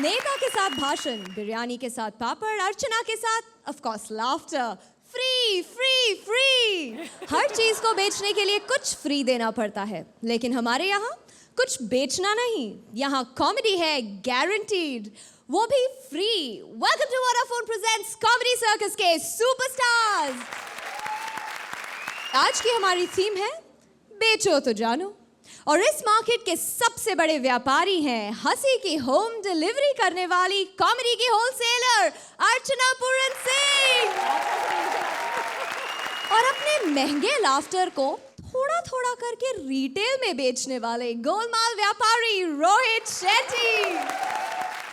नेता के साथ भाषण, बिरयानी के साथ पापड़, अर्चना के साथ of course laughter. Free free free, हर चीज को बेचने के लिए कुछ फ्री देना पड़ता है, लेकिन हमारे यहाँ कुछ बेचना नहीं, यहाँ कॉमेडी है गारंटीड, वो भी free. Welcome to Vodafone presents comedy circus के सुपरस्टार्स। आज की हमारी थीम है बेचो तो जानो, और इस मार्केट के सबसे बड़े व्यापारी हैं हंसी की होम डिलीवरी करने वाली कॉमेडी की होलसेलर अर्चना पूरन सिंह, और अपने महंगे लाफ्टर को थोड़ा थोड़ा करके रिटेल में बेचने वाले गोलमाल व्यापारी रोहित शेट्टी।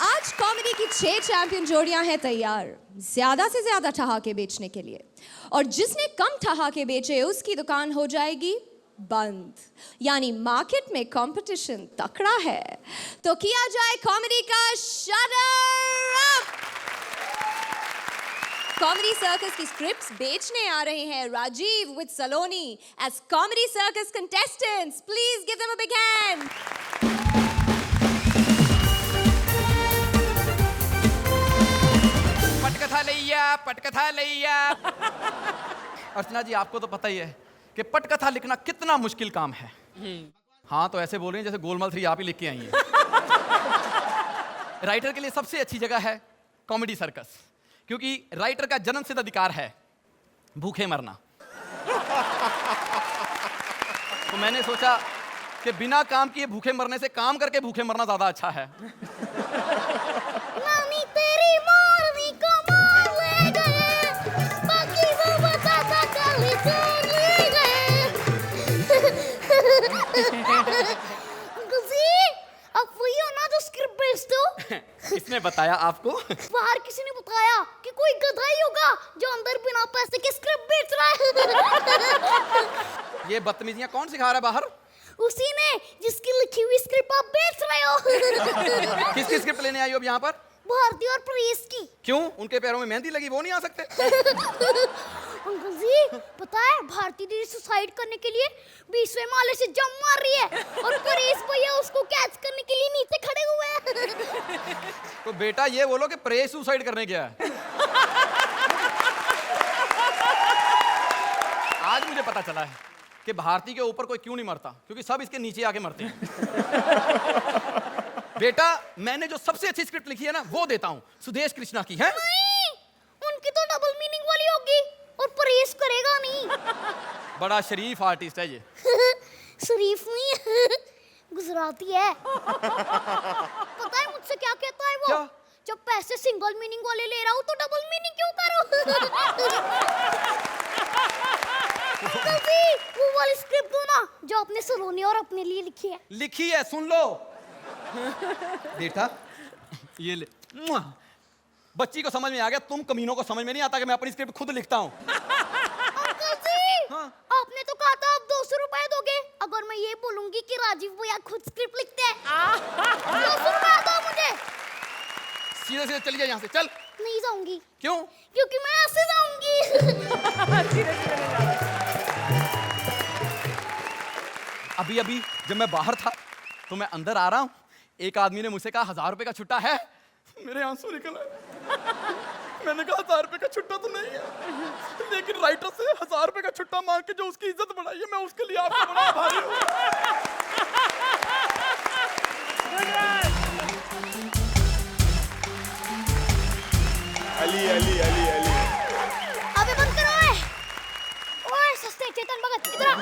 आज कॉमेडी की 6 चैंपियन जोड़ियां हैं तैयार ज्यादा से ज्यादा ठहाके बेचने के लिए, और जिसने कम ठहाके बेचे उसकी दुकान हो जाएगी बंद। यानी मार्केट में कंपटीशन तकड़ा है, तो किया जाए कॉमेडी का शटर अप। कॉमेडी सर्कस की स्क्रिप्ट्स बेचने आ रहे हैं Rajiv with Saloni as comedy circus contestants. Please give them a big hand. पटकथा लैया अर्चना जी, आपको तो पता ही है कि पटकथा लिखना कितना मुश्किल काम है। हाँ, तो ऐसे बोल रही हैं जैसे गोलमाल 3 आप ही लिख के आई हैं। राइटर के लिए सबसे अच्छी जगह है कॉमेडी सर्कस, क्योंकि राइटर का जन्मसिद्ध अधिकार है भूखे मरना। तो मैंने सोचा कि बिना काम किए भूखे मरने से काम करके भूखे मरना ज्यादा अच्छा है। किसने बताया आपको? बाहर किसी ने बताया कि कोई गधा ही होगा जो अंदर बिना पैसे के स्क्रिप्ट बेच रहा है। ये बदतमीजियां कौन सिखा रहा है बाहर? उसी ने जिसकी लिखी हुई स्क्रिप्ट आप बेच रहे हो। किसकी स्क्रिप्ट लेने आई हो अब यहाँ पर? भारती और परेश की। क्यों, उनके पैरों में मेहंदी लगी, वो नहीं आ सकते? अंकल जी, पता है भारती दीदी सुसाइड करने के लिए 20वें माले से जंप मार रही है, और परेश भैया उसको कैच करने के लिए नीचे खड़े हुए हैं। तो बेटा ये बोलो कि परेश सुसाइड करने गया है। आज मुझे पता चला है कि भारती के ऊपर कोई क्यों नहीं मरता, क्योंकि सब इसके नीचे आके मरते हैं। बेटा, मैंने जो सबसे अच्छी स्क्रिप्ट लिखी है ना, वो देता हूँ, सुदेश कृष्णा की है। नहीं, उनकी तो डबल मीनिंग वाली होगी और परेश करेगा नहीं। बड़ा शरीफ आर्टिस्ट है ये। शरीफ नहीं, गुजराती है। पता है मुझसे क्या कहता है वो? क्या? जब पैसे सिंगल मीनिंग वाले ले रहा हूँ तो डबल मीनिंग क्यों करो? वो वाली स्क्रिप्ट दो ना जो आपने सलोनी और अपने लिए लिखी है। लिखी है, सुन लो। बेटा ये ले। बच्ची को समझ में आ गया, तुम कमीनों को समझ में नहीं आता कि मैं अपनी स्क्रिप्ट खुद लिखता हूँ। अंकल जी, हाँ? आपने तो कहा था आप 200 रुपए दोगे अगर मैं ये बोलूंगी कि राजीव भैया खुद स्क्रिप्ट लिखते हैं। 200 रुपए दो मुझे। सीधे सीधे चली जा यहाँ से, चल। नहीं जाऊंगी। क्यों? क्योंकि मैं ऐसे जाऊंगी। अभी अभी जब मैं बाहर था तो मैं अंदर आ रहा हूँ, एक आदमी ने मुझसे कहा 1000 रुपए का छुट्टा है। मेरे आंसू निकल आए। मैंने कहा 1000 रुपए का छुट्टा तो नहीं है, लेकिन राइटर से 1000 रुपए का छुट्टा मांग के जो उसकी इज्जत बढ़ाई है, मैं उसके लिए आपका बड़ा आभारी हूँ। अली अली अली अली अबे बंद करो। ओए सस्ते चेतन भगत, इधर आ।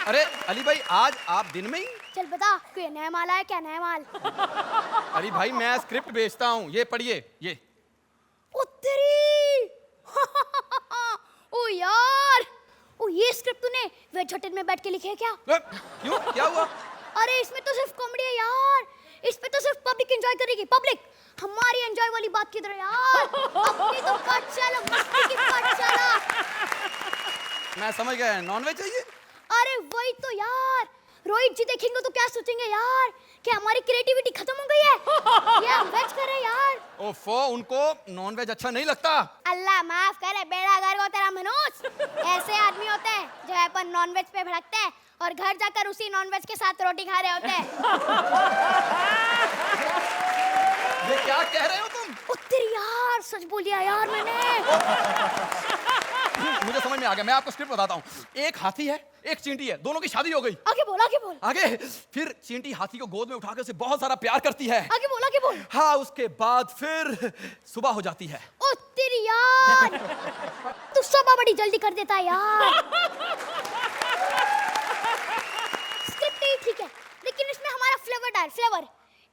अरे अली भाई, आज आप दिन में ही? चल बता, कोई नया माल आया क्या? नया माल? अली भाई, मैं स्क्रिप्ट बेचता हूँ, ये पढ़िए ये। ओ तेरी। ओ यार, ओ ये स्क्रिप्ट तूने वेज होटल में बैठ के लिखे है क्या? क्यों, क्या हुआ? अरे इसमें तो सिर्फ कॉमेडी है यार, इसमें तो सिर्फ पब्लिक एंजॉय करेगी। पब्लिक हमारी एंजॉय वाली बात किधर है यार? अपनी तो पाठशाला, मस्ती की पाठशाला। मैं समझ गया, नॉनवेज चाहिए। अरे वही तो यार, रोहित जी देखेंगे तो क्या सोचेंगे यार कि हमारी क्रिएटिविटी खत्म हो गई है, ये हम वेज कर रहे यार। ओफो, उनको नॉनवेज अच्छा नहीं लगता। अल्लाह माफ करे, बेड़ा गर्क हो तेरा मनोज। ऐसे आदमी होते हैं जो अपन नॉनवेज पे भड़कते हैं और घर जाकर उसी नॉनवेज के साथ रोटी खा रहे होते हैं। ये क्या कह रहे हो तुम? उत्तर यार, सच बोलिया यार मैंने। मुझे समझ में आ गया, मैं आपको स्क्रिप्ट बताता हूँ। एक हाथी है, एक चींटी है, दोनों की शादी हो गई। आगे बोल, आगे बोल। आगे फिर चींटी हाथी को गोद में उठाकर उसे बहुत सारा प्यार करती है। आगे बोल, आगे बोल। हाँ, उसके बाद फिर सुबह हो जाती है। उत्तर यार, तू सुबह बड़ी जल्दी कर देता है यार। स्क्रिप्ट ही ठीक है, लेकिन इसमें हमारा फ्लेवर डाल, फ्लेवर।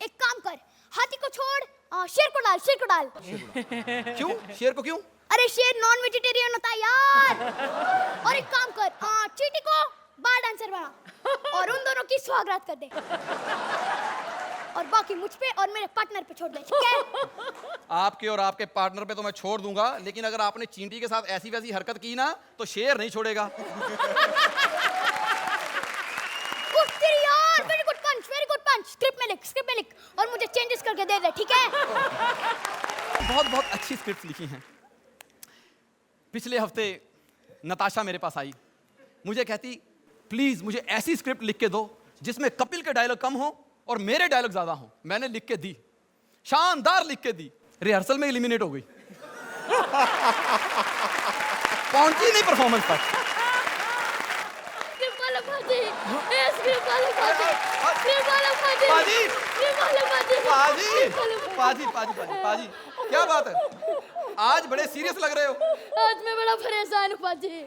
एक काम कर, हाथी को छोड़, शेर को डाल, शेर को डाल। क्यों? शेर को क्यों? अरे शेर नॉन वेजिटेरियन होता है यार। और एक काम कर, चींटी को बार डांसर बना और उन दोनों की स्वागत कर दे। और बाकी मुझ पे और मेरे पार्टनर पे छोड़ दे, ठीक है? आपके और आपके पार्टनर पे तो मैं छोड़ दूंगा, लेकिन अगर आपने चींटी के साथ ऐसी वैसी हरकत की ना तो शेर नहीं छोड़ेगा। यार, वेरी गुड पंच, वेरी गुड पंच। स्क्रिप्ट में लिख, स्क्रिप्ट में लिख और मुझे चेंजेस करके दे दे, ठीक है? बहुत बहुत अच्छी स्क्रिप्ट लिखी हैं। पिछले हफ्ते नताशा मेरे पास आई, मुझे कहती प्लीज मुझे ऐसी स्क्रिप्ट लिख के दो जिसमें कपिल के डायलॉग कम हो और मेरे डायलॉग ज्यादा हो। मैंने लिख के दी, शानदार लिख के दी, रिहर्सल में एलिमिनेट हो गई। पहुंची नहीं परफॉर्मेंस तक। पाजी, क्या बात है? आज बड़े सीरियस लग रहे हो। आज मैं बड़ा परेशान हूँ पाजी।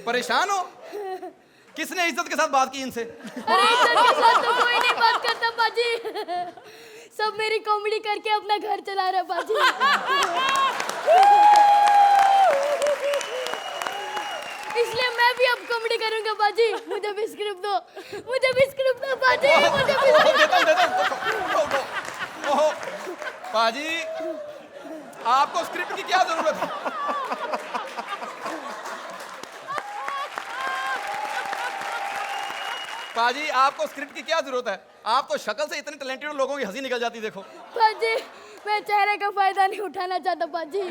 परेशान हो? किसने इज्जत के साथ बात की इनसे? अरे इज्जत के साथ तो कोई नहीं बात करता पाजी। सब मेरी कॉमेडी करके अपना घर चला रहा पाजी। इसलिए मैं भी अब कॉमेडी करूंगा पाजी। मुझे भी स्क्रिप्ट दो, मुझे भी स्क्रिप्ट दो पाजी, मुझे भी ओहो, पाजी आपको स्क्रिप्ट की क्या जरूरत है? पाजी आपको स्क्रिप्ट की क्या जरूरत है? आप तो शक्ल से इतने टैलेंटेड लोगों की हंसी निकल जाती देखो। पाजी मैं चेहरे का फायदा नहीं उठाना चाहता पाजी।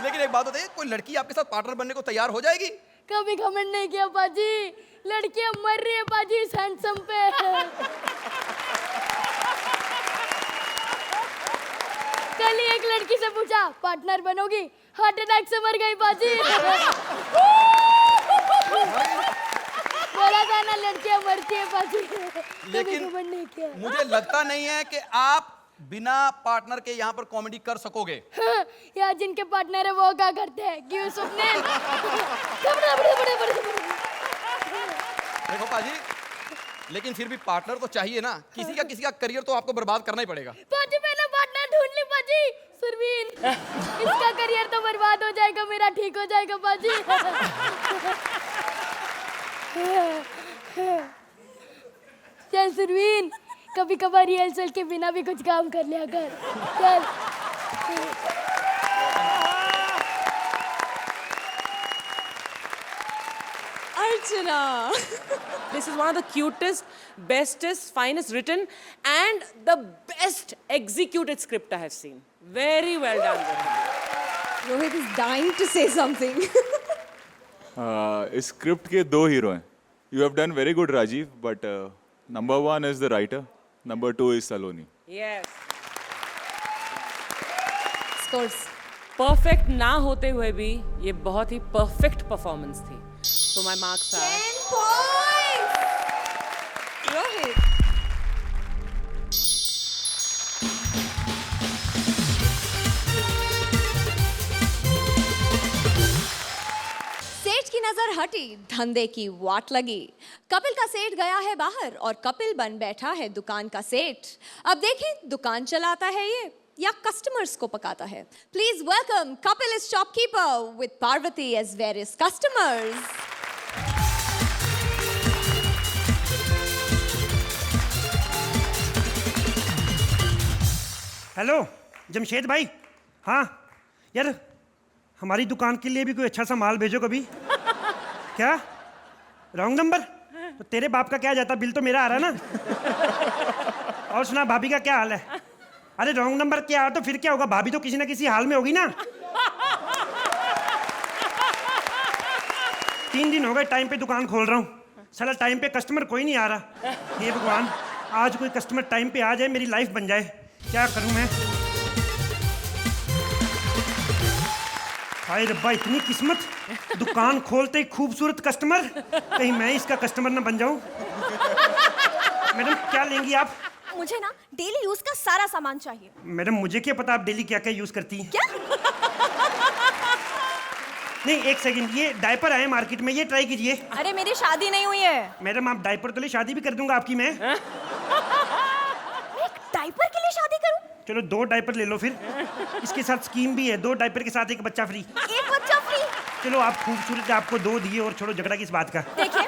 लेकिन एक बात बताइए, कोई लड़की आपके साथ पार्टनर बनने को तैयार हो जाएगी? कभी घमंड नहीं किया पाजी। लड़कियां मर रही है पाजी इस हैंडसम पे। कल ही एक लड़की से पूछा पार्टनर बनोगी, हार्ट अटैक से मर गई पाजी। बोला था ना लड़कियां मरती है पाजी। लेकिन घमंड नहीं किया। मुझे लगता नहीं है कि आप बिना पार्टनर के यहाँ पर कॉमेडी कर सकोगे। यार जिनके पार्टनर है वो क्या करते हैं? क्यों स्वप्निल? देखो पाजी, लेकिन फिर भी पार्टनर तो चाहिए ना। किसी का करियर तो आपको बर्बाद करना ही पड़ेगा। पाजी मैंने पार्टनर ढूंढ ली पाजी। सुरवीन, इसका करियर तो बर्बाद हो जाएगा, मेरा ठीक हो जाएगा पाजी। चल सुरवीन, कभी कभार रिहर्सल के बिना भी कुछ काम कर लिया कर। चल। Archana. This is one of the cutest, bestest, finest written and the best executed script I have seen. Very well done. Rohit is dying to say something. इस स्क्रिप्ट के दो हीरो हैं. You have done very good, Rajiv, but number one is the writer, number two is Saloni. Yes. Scores. Perfect ना होते हुए भी ये बहुत ही perfect performance थी. So my marks are 10 points. Rohit. सेठ की नजर हटी, धंधे की वाट लगी। कपिल का सेठ गया है बाहर और कपिल बन बैठा है दुकान का सेठ। अब देखें दुकान चलाता है ये या कस्टमर्स को पकाता है। Please welcome Kapil is shopkeeper with Parvati as various customers. Hello Jamshed भाई। हाँ यार, हमारी दुकान के लिए भी कोई अच्छा सा माल भेजो कभी। क्या रॉन्ग नंबर? तो तेरे बाप का क्या जाता, बिल तो मेरा आ रहा है ना। और सुना, भाभी का क्या हाल है? अरे रॉन्ग नंबर क्या तो फिर क्या होगा, भाभी तो किसी ना किसी हाल में होगी ना। 3 दिन हो गए टाइम पे दुकान खोल रहा हूँ, साला टाइम पे कस्टमर कोई नहीं आ रहा। हे भगवान, आज कोई कस्टमर टाइम पे आ जाए, मेरी लाइफ बन जाए। क्या करूँ मैं? हाय रब्बा, इतनी किस्मत, दुकान खोलते ही खूबसूरत कस्टमर, कहीं मैं इसका कस्टमर ना बन जाऊं। मैडम क्या लेंगी आप? मुझे ना डेली यूज का सारा सामान चाहिए। मैडम मुझे क्या पता आप डेली क्या क्या यूज करती हैं? क्या? नहीं एक सेकंड, ये डायपर आए मार्केट में, ये ट्राई कीजिए। अरे मेरी शादी नहीं हुई है। मैडम आप डायपर तो ले, शादी भी कर दूंगा आपकी मैं। मैं एक डायपर के लिए शादी करूं? चलो 2 डायपर ले लो फिर, इसके साथ स्कीम भी है, 2 डायपर के साथ 1 बच्चा फ्री। एक बच्चा फ्री? चलो आप खूबसूरत है, आपको 2 दिए, और छोड़ो झगड़ा किस बात का। देखिए,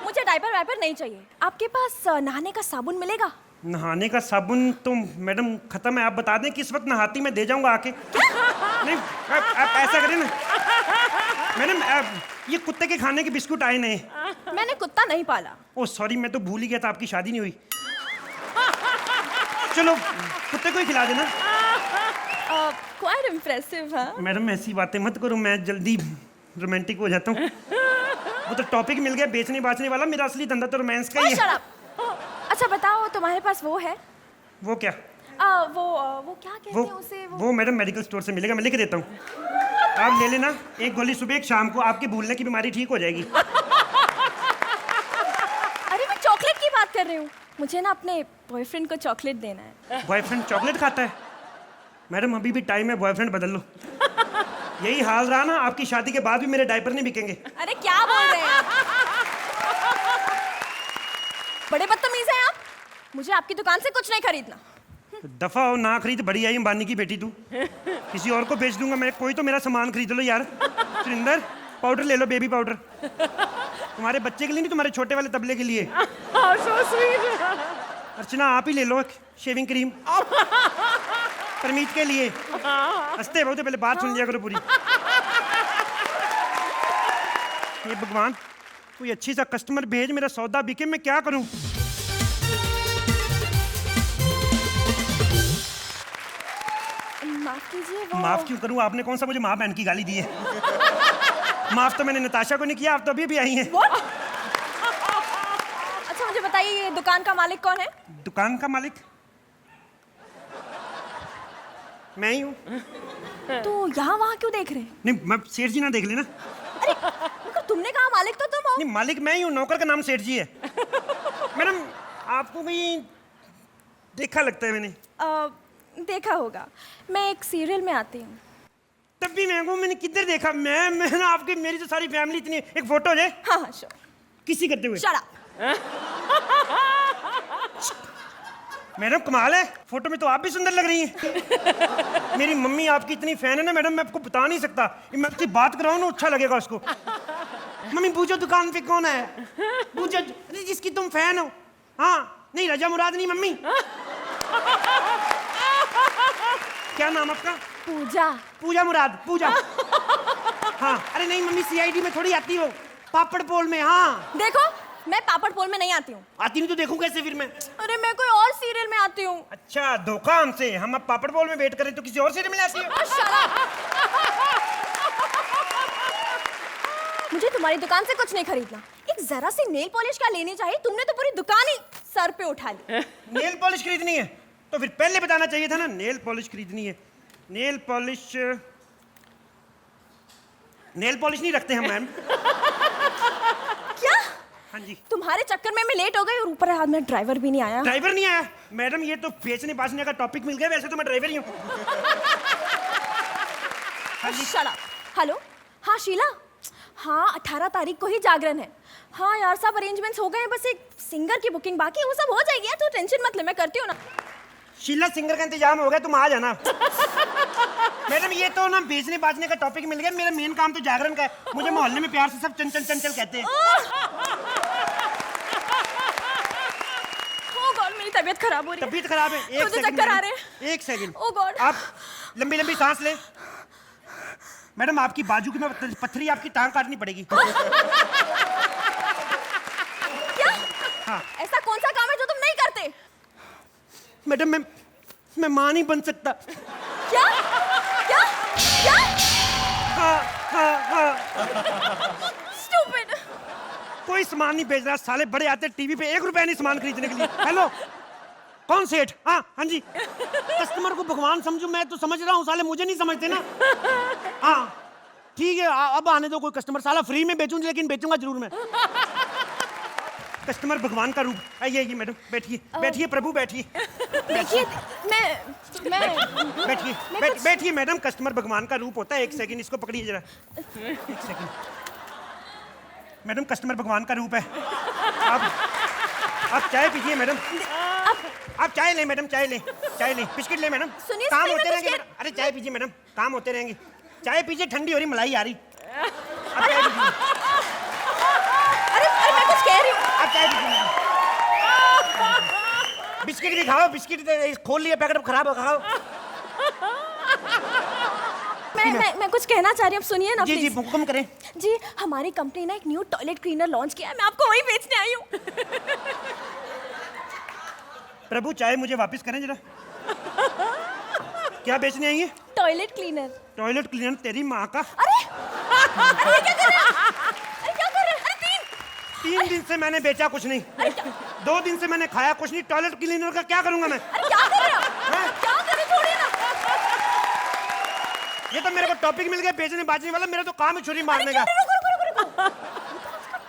मुझे डायपर वायपर नहीं चाहिए। आपके पास नहाने का साबुन मिलेगा? नहाने का साबुन तो मैडम खत्म है, आप बता दें किस वक्त नहाती, मैं दे जाऊंगा आके। नहीं आप ऐसा करें ना मैडम, ये कुत्ते के खाने के बिस्कुट आए नए। मैंने कुत्ता नहीं पाला। ओ सॉरी, मैं तो भूल ही गया था, आपकी शादी नहीं हुई। चलो कुत्ते को ही खिला देना। क्वाइट इम्प्रेसिव, हाँ? मैडम ऐसी बातें मत करो, मैं जल्दी रोमांटिक हो जाता हूँ। वो तो टॉपिक मिल गया बेचने बाचने वाला, मेरा असली धंधा तो रोमांस का ही Shut है। up! अच्छा बताओ, तुम्हारे पास वो है? वो क्या? वो क्या कहते वो हैं उसे? वो मैडम मेडिकल स्टोर से मिलेगा, मैं लिख देता हूँ, आप ले लेना। 1 गोली सुबह 1 शाम को, आपकी भूलने की बीमारी ठीक हो जाएगी। अरे मैं चॉकलेट की बात कर रही हूँ। मुझे ना अपने बॉयफ्रेंड को चॉकलेट देना है। बॉयफ्रेंड चॉकलेट खाता है? मैडम अभी भी टाइम है, बॉयफ्रेंड बदल लो। यही हाल रहा ना, आपकी शादी के बाद भी मेरे डायपर नहीं बिकेंगे। अरे क्या बोल रहे हैं आप? बड़े बदतमीज हैं आप। मुझे आपकी दुकान से कुछ नहीं खरीदना। दफा हो, ना खरीद, बड़ी आई अंबानी की बेटी तू। किसी और को बेच दूंगा मैं, कोई तो मेरा सामान खरीद लो यार। सुरिंदर पाउडर ले लो, बेबी पाउडर। तुम्हारे बच्चे के लिए नहीं, तुम्हारे छोटे वाले तबले के लिए। अर्चना आप ही ले लो शेविंग क्रीम, परमीत के लिए। हंसते बहुत, पहले बात सुन लिया करो पूरी। ये भगवान, कोई अच्छी सा कस्टमर भेज, मेरा सौदा बिके, मैं क्या करूं? माफ कीजिए, वो माफ क्यों करूं? आपने कौन सा मुझे माँ बहन की गाली दी है? माफ तो मैंने नताशा को नहीं किया, आप तो अभी भी आई हैं। What? अच्छा मुझे बताइए, ये दुकान का मालिक कौन है? दुकान का मालिक मैं ही हूँ। तो यहाँ वहाँ क्यों देख रहे हैं? नहीं मैं सेठ जी ना देख लेना। मगर तुमने कहा मालिक तो तुम हो। नहीं मालिक मैं ही हूँ, नौकर का नाम सेठ जी है। मैडम आपको भी देखा लगता है मैंने। देखा होगा, मैं एक सीरियल में आती हूँ। तब भी मैं मैंने किधर देखा? मैं ना आपकी, मेरी तो सारी फैमिली इतनी, एक फोटो है हाँ हाँ श्योर। किसी करते हुए। Shut up. मैडम कमाल है, फोटो में तो आप भी सुंदर लग रही हैं। मेरी मम्मी आपकी इतनी फैन है ना मैडम, मैं आपको बता नहीं सकता। मैं आपसे बात कराऊं ना, अच्छा लगेगा उसको। मम्मी पूछो दुकान पे कौन है, पूछो। अरे जिसकी तुम फैन हो। हाँ नहीं, रजा मुराद नहीं मम्मी। क्या नाम आपका? पूजा। पूजा मुराद, पूजा। हाँ अरे नहीं मम्मी, CID में थोड़ी आती हो, पापड़ पोल में। हाँ देखो, मैं पापड़ पोल में नहीं आती हूँ। आती नहीं तो देखूं कैसे फिर मैं? अरे मैं कोई और सीरियल में आती हूँ। अच्छा धोखा हमसे, हम अब पापड़ पोल में वेट करें तो किसी और सीरियल में आती है। Shut up! मुझे तुम्हारी दुकान से कुछ नहीं खरीदना। एक जरा सी नेल पॉलिश क्या लेनी चाहिए, तुमने तो पूरी दुकान ही सर पे उठा ली। नेल पॉलिश खरीदनी है तो फिर पहले बताना चाहिए था ना, नेल पॉलिश खरीदनी है। नेल पॉलिश, नेल पॉलिश नहीं रखते हम मैम। क्या? हाँ जी। तुम्हारे चक्कर में मैं लेट हो गई और ऊपर हाथ में ड्राइवर भी नहीं आया। ड्राइवर नहीं आया? मैडम ये तो बेचने बाचने का टॉपिक मिल गया, वैसे तो मैं ड्राइवर ही हूँ। Shut up. हेलो, हाँ शीला। हाँ 18 तारीख को ही जागरण है। हाँ यार सब अरेंजमेंट्स हो गए हैं, बस एक सिंगर की बुकिंग बाकी है, वो सब हो जाएगी यार, तो टेंशन मत ले, मैं करती हूँ ना। शीला सिंगर का इंतजाम हो गया, तुम आ जाना। मैडम ये तो ना बेचने बाचने का टॉपिक मिल गया, मेरा मेन काम तो जागरण का है। मुझे मोहल्ले में प्यार से सब चंचल चंचल कहते हैं। Oh God, मेरी तबीयत खराब हो रही है। तबीयत खराब है? एक मुझे सेकंड चक्कर आ मैडम, रहे हैं। एक सेकंड। Oh God. आप लंबी लंबी सांस ले। मैडम आपकी बाजू की में पत्थरी, आपकी टांग काटनी पड़ेगी। क्या? हाँ। ऐसा कौन सा काम है जो तुम नहीं करते? मैडम मैं मां नहीं बन सकता। क्या? क्या? क्या? हाँ हाँ हाँ। Stupid. कोई सामान नहीं बेच रहा, साले बड़े आते टीवी पे 1 रुपया नहीं सामान खरीदने के लिए। हेलो, कौन सेठ? हाँ जी। कस्टमर को भगवान समझू मैं तो समझ रहा हूँ, साले मुझे नहीं समझते ना। हाँ ठीक है, अब आने दो कोई कस्टमर, साला फ्री में बेचूं लेकिन बेचूंगा जरूर मैं। कस्टमर भगवान का रूप। आइए मैडम, बैठिए बैठिए प्रभु, बैठिए देखिए मैं बैठिए बैठिए मैडम, कस्टमर भगवान का रूप होता है। 1 सेकंड इसको पकड़िए जरा, 1 सेकंड। मैडम कस्टमर भगवान का रूप है। आप चाय पीजिए मैडम, आप चाय लें मैडम, चाय लें बिस्किट लें मैडम। सुनिए, काम सुनिए, होते मैं रहेंगे कुछ मैडम। अरे चाय पीजिए मैडम, काम होते रहेंगे। चाय पीजिए, ठंडी हो रही, मलाई आ रही। आप चाय पीजिए, अरे मैं कुछ कह रही हूँ। आप चाय पीजिए मैडम। बिस्किट भी खाओ, बिस्किट खोल लिया पैकेट, खराब हो खाओ। मैं कुछ कहना चाह रही हूँ, सुनिए ना जी प्लीज। हुक्म करें। जी, हमारी कंपनी ने एक न्यू टॉयलेट क्लीनर लॉन्च किया है, मैं आपको वही बेचने आई हूँ। प्रभु चाय मुझे वापस करें जरा। क्या बेचने आई है? Toilet cleaner. टॉयलेट क्लीनर तेरी माँ का। अरे ये क्या कर रहे हैं? अरे क्या कर रहे हैं? अरे 3 दिन से मैंने बेचा कुछ नहीं, 2 दिन से मैंने खाया कुछ नहीं। टॉयलेट क्लीनर का क्या करूंगा मैं? अरे क्या कर रहे हो? क्या कर रहे हो? छोड़िए ना। ये तो मेरे को टॉपिक मिल गया बेचने बाजने वाला, मेरा तो काम है छुरी मारने का। रुको।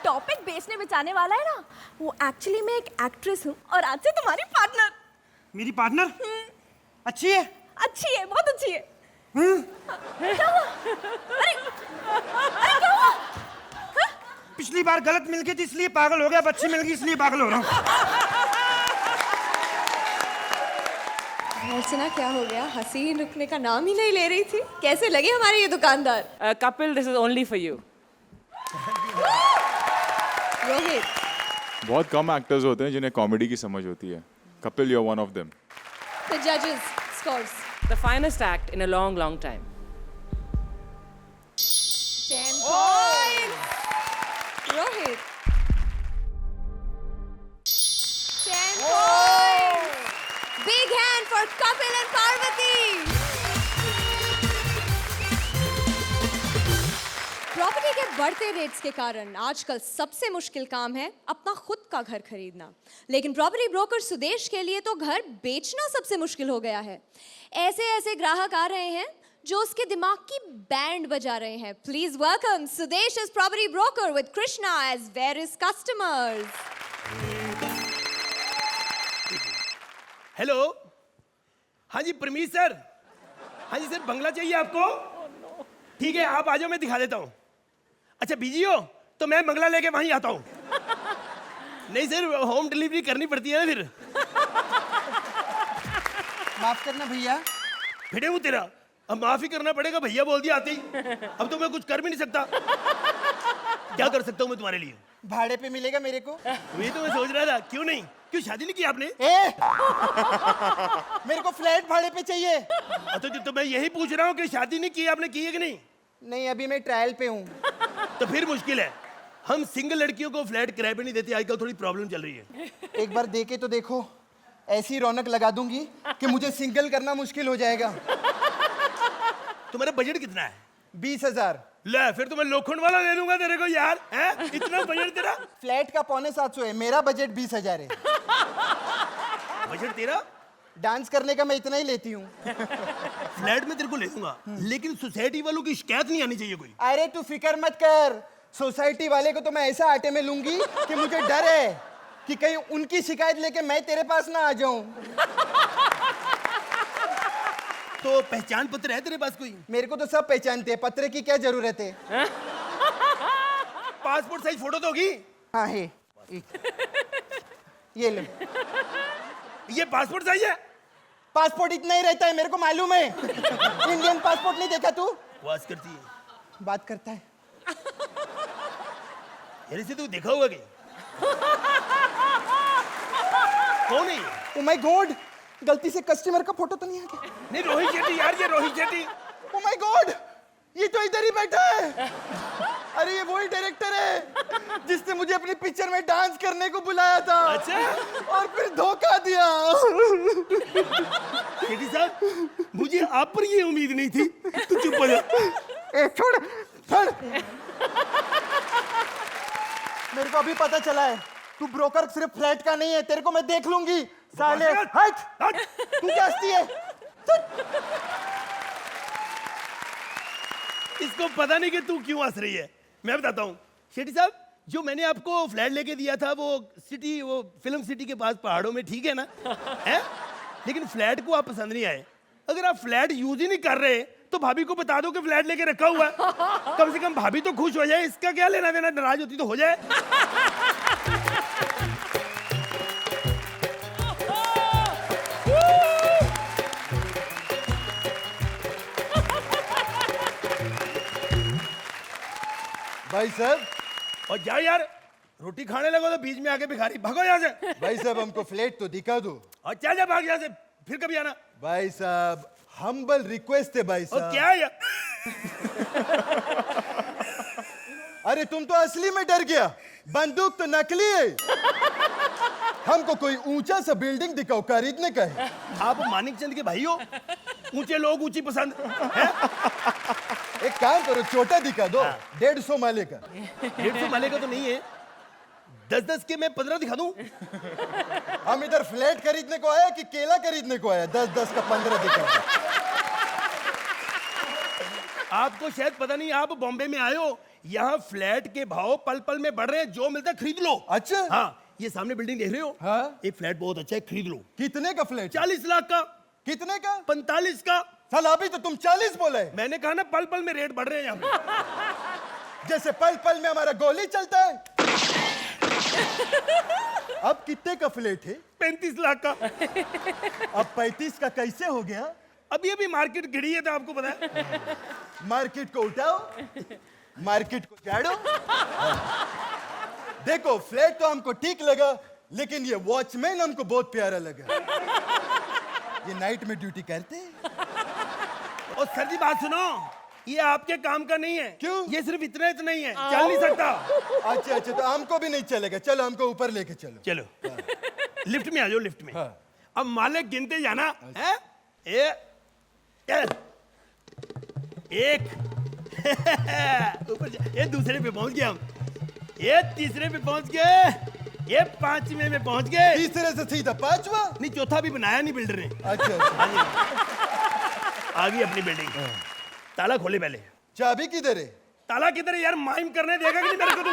टॉपिक बेचने बेचाने वाला है ना, वो एक्चुअली मैं एक एक्ट्रेस हूँ और आज से तुम्हारी पार्टनर। मेरी पार्टनर अच्छी है? अच्छी है, बहुत अच्छी है। क्या हुआ? अरे क्या हुआ? पिछली बार गलत मिल गई थी इसलिए पागल हो गया, अब अच्छी मिल गई इसलिए पागल हो रहा हूँ। अर्चना क्या हो गया? हसीन रुकने का नाम ही नहीं ले रही थी। कैसे लगे हमारे ये दुकानदार? Kapil, this is only for you. Rohit, बहुत कम एक्टर्स होते हैं जिन्हें कॉमेडी की समझ होती है। Kapil, you are one of them. the judges scores The finest act in a long, long time. 10 points. Rohit, 10 points. Big hand for Kapil and Parvati. Property के बढ़ते रेट्स के कारण आजकल सबसे मुश्किल काम है अपना खुद का घर खरीदना। लेकिन प्रॉपर्टी ब्रोकर सुदेश के लिए तो घर बेचना सबसे मुश्किल हो गया है। ऐसे ऐसे ग्राहक आ रहे हैं जो उसके दिमाग की बैंड बजा रहे हैं। Please welcome Sudesh as property broker with Krishna as various customers. Hello, हाँ जी परमीश सर। हाँ जी सर, बंगला चाहिए आपको? ठीक है, आप आ जाओ, मैं दिखा देता हूँ। अच्छा बिजी हो तो मैं बंगला लेके वहीं आता हूँ। नहीं सर, होम डिलीवरी करनी पड़ती है ना फिर। माफ करना भैया। फिरे हूँ तेरा, अब माफ ही करना पड़ेगा। भैया बोल दिया आते ही, अब तो मैं कुछ कर भी नहीं सकता। क्या कर सकता हूँ मैं तुम्हारे लिए? भाड़े पे मिलेगा मेरे को? वही तो मैं सोच रहा था, क्यों नहीं? क्यों शादी नहीं की आपने? मेरे को फ्लैट भाड़े पे चाहिए। तो मैं यही पूछ रहा हूँ कि शादी नहीं की आपने, की है कि नहीं? नहीं, अभी मैं ट्रायल पे हूँ। तो फिर मुश्किल है। हम सिंगल लड़कियों को फ्लैट किराए पे नहीं देते, आजकल थोड़ी प्रॉब्लम चल रही है। एक बार दे के तो देखो, ऐसी रौनक लगा दूंगी कि मुझे सिंगल करना मुश्किल हो जाएगा। तुम्हारा बजट कितना है? 20,000। ले, फिर तो मैं लोखंड वाला ले लूंगा तेरे को यार। हैं? इतना बजट तेरा? फ्लैट का 750 है, मेरा बजट 20,000 है। बजट तेरा? डांस करने का मैं इतना ही लेती हूँ। फ्लैट में तेरे को ले दूंगा, लेकिन सोसाइटी वालों की शिकायत नहीं आनी चाहिए कोई। अरे तू फिक्र मत कर, सोसाइटी वाले को तो मैं ऐसा आटे में लूंगी कि मुझे डर है कि कहीं उनकी शिकायत लेके मैं तेरे पास ना आ जाऊं। तो पहचान पत्र है तेरे पास कोई? मेरे को तो सब पहचानते हैं, पत्र की क्या जरूरत है? पासपोर्ट साइज फोटो तो होगी? हाँ है, ये लो। ये पासपोर्ट साइज है? पासपोर्ट इतना ही रहता है, मेरे को मालूम है। इंडियन पासपोर्ट नहीं देखा तू? वास करती है, बात करता है। यार इसे तू देखा होगा क्या? कौन है ये? ओ माय गॉड, गलती से कस्टमर का फोटो तो नहीं आ गया? नहीं, रोहित शेट्टी यार, ये Rohit Shetty. Oh my God, ये तो इधर ही बैठा है। अरे ये वही डायरेक्टर है जिसने मुझे अपनी पिक्चर में डांस करने को बुलाया था। अच्छा? और फिर धोखा दिया। शेट्टी साहब, मुझे आप पर ये उम्मीद नहीं थी। तू चुप हो जा। ए छोड़ छोड़। मेरे को अभी पता चला है तू ब्रोकर सिर्फ फ्लैट का नहीं है, तेरे को मैं देख लूंगी साले। बकवास हट हट। तू क्या हंसती है? इसको पता नहीं कि तू क्यों हंस रही है। मैं बताता हूँ शेट्टी साहब, जो मैंने आपको फ्लैट लेके दिया था वो सिटी, वो फिल्म सिटी के पास पहाड़ों में, ठीक है ना? है? लेकिन फ्लैट को आप पसंद नहीं आए। अगर आप फ्लैट यूज ही नहीं कर रहे तो भाभी को बता दो कि फ्लैट लेके रखा हुआ है, कम से कम भाभी तो खुश हो जाए। इसका क्या लेना देना, नाराज होती तो हो जाए। भाई साहब, और जाओ यार, रोटी खाने लगो तो बीच में आके भिखारी, भागो यहाँ से। भाई साहब हमको फ्लैट तो दिखा दो। और चल जा, भाग यहाँ से, फिर कभी आना। भाई साहब हम्बल रिक्वेस्ट है भाई और साहब। क्या है यार? अरे तुम तो असली में डर गया, बंदूक तो नकली है। हमको कोई ऊंचा सा बिल्डिंग दिखाओ, खरीदने का है। आप मानिक चंद के भाई हो, ऊंचे लोग ऊंची पसंद है? एक काम करो, छोटा दिखा दो, 150 माले का। 150 माले का तो नहीं है, 10-10 के मैं 15 दिखा दूं। हम इधर फ्लैट खरीदने को आया कि केला खरीदने को आया? 10-10 का 15 दिखा। आपको शायद पता नहीं, आप बॉम्बे में आए हो, यहाँ फ्लैट के भाव पल पल में बढ़ रहे हैं, जो मिलता है खरीद लो। अच्छा हाँ, ये सामने बिल्डिंग देख रहे हो? हाँ। एक फ्लैट बहुत अच्छा है, खरीद लो। कितने का फ्लैट? 40 लाख का। कितने का? 45 का। साला अभी तो तुम 40 बोले। मैंने कहा ना, पल पल में रेट बढ़ रहे हैं यहाँ पे। जैसे पल पल में हमारा गोली चलता है। अब कितने का फ्लैट है? 35 लाख का। अब 35 का कैसे हो गया? अभी अभी मार्केट गिरी है, तो आपको पता है। मार्केट को उठाओ, मार्केट को झाड़ो। देखो फ्लैट तो हमको ठीक लगा, लेकिन ये वॉचमैन हमको बहुत प्यारा लगा। ये नाइट में ड्यूटी करते हैं। और सर जी बात सुनो, ये आपके काम का नहीं है। क्यों? ये सिर्फ इतना नहीं है, चल नहीं सकता। अच्छा अच्छा, तो हमको भी नहीं चलेगा। चलो हमको ऊपर लेके चलो। चलो लिफ्ट में आ जाओ, लिफ्ट में। हाँ। अब मालिक गिनते जाना है। एक ऊपर ये दूसरे पे पहुंच गए हम, ये तीसरे पे पहुंच गए, ये 5वें में पहुंच गए। तीसरे से सीधा 5वां? नहीं, चौथा भी बनाया नहीं बिल्डर ने। अच्छा अच्छा। आ गई अपनी बिल्डिंग। ताला खोले पहले। चाबी किधर है? ताला किधर है यार? माइम करने देगा कि नहीं मेरे को तू?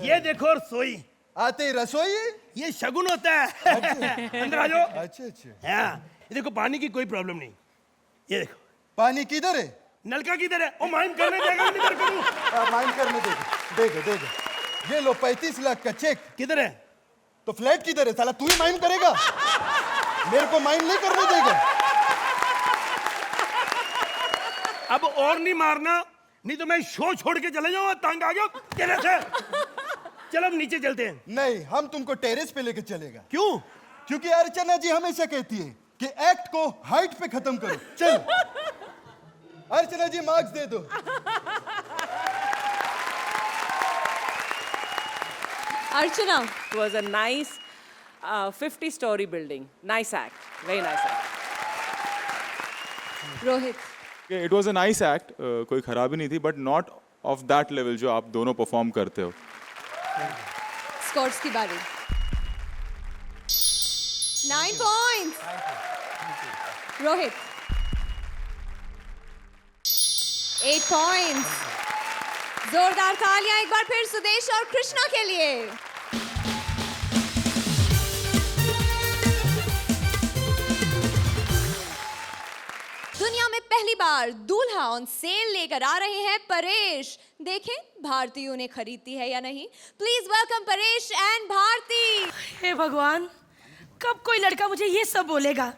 ये देखो रसोई। आते ही रसोई? ये शगुन होता है। अंदर आ जाओ। अच्छा अच्छा। हाँ, ये देखो पानी की कोई प्रॉब्लम नहीं। ये देखो पानी किधर है? नलका किधर है? ओ माइम करने देगा कि नहीं मेरे को तू? माइंड करने देखो देखो देखो। ये लो 35 लाख का चेक। किधर है? तो फ्लैट किधर है? साला तू ही माइंड करेगा, मेरे को माइंड नहीं करने देगा। अब और नहीं मारना, नहीं तो मैं शो छोड़ के चले जाऊंगा। तंग आ गया तेरे से। चलो अब नीचे चलते हैं। नहीं, हम तुमको टेरेस पे लेके चलेगा। क्यों? क्योंकि अर्चना जी हमेशा कहती है कि एक्ट को हाइट पे खत्म करो। चल अर्चना जी मार्क्स दे दो। अर्चना, It was a nice 50-story building. Nice act. Very nice act. Rohit, it was a nice act, कोई खराबी नहीं थी, but not of that level जो आप दोनों परफॉर्म करते हो। स्कोर्स की बारी। 9 पॉइंट्स। रोहित 8 पॉइंट्स। जोरदार तालियां एक बार फिर सुदेश और कृष्णा के लिए। दुनिया में पहली बार दूल्हा ऑन सेल लेकर आ रहे हैं परेश। देखें भारती उन्हें खरीदती है या नहीं। Please welcome Paresh and Bharti. हे भगवान, कब कोई लड़का मुझे ये सब बोलेगा।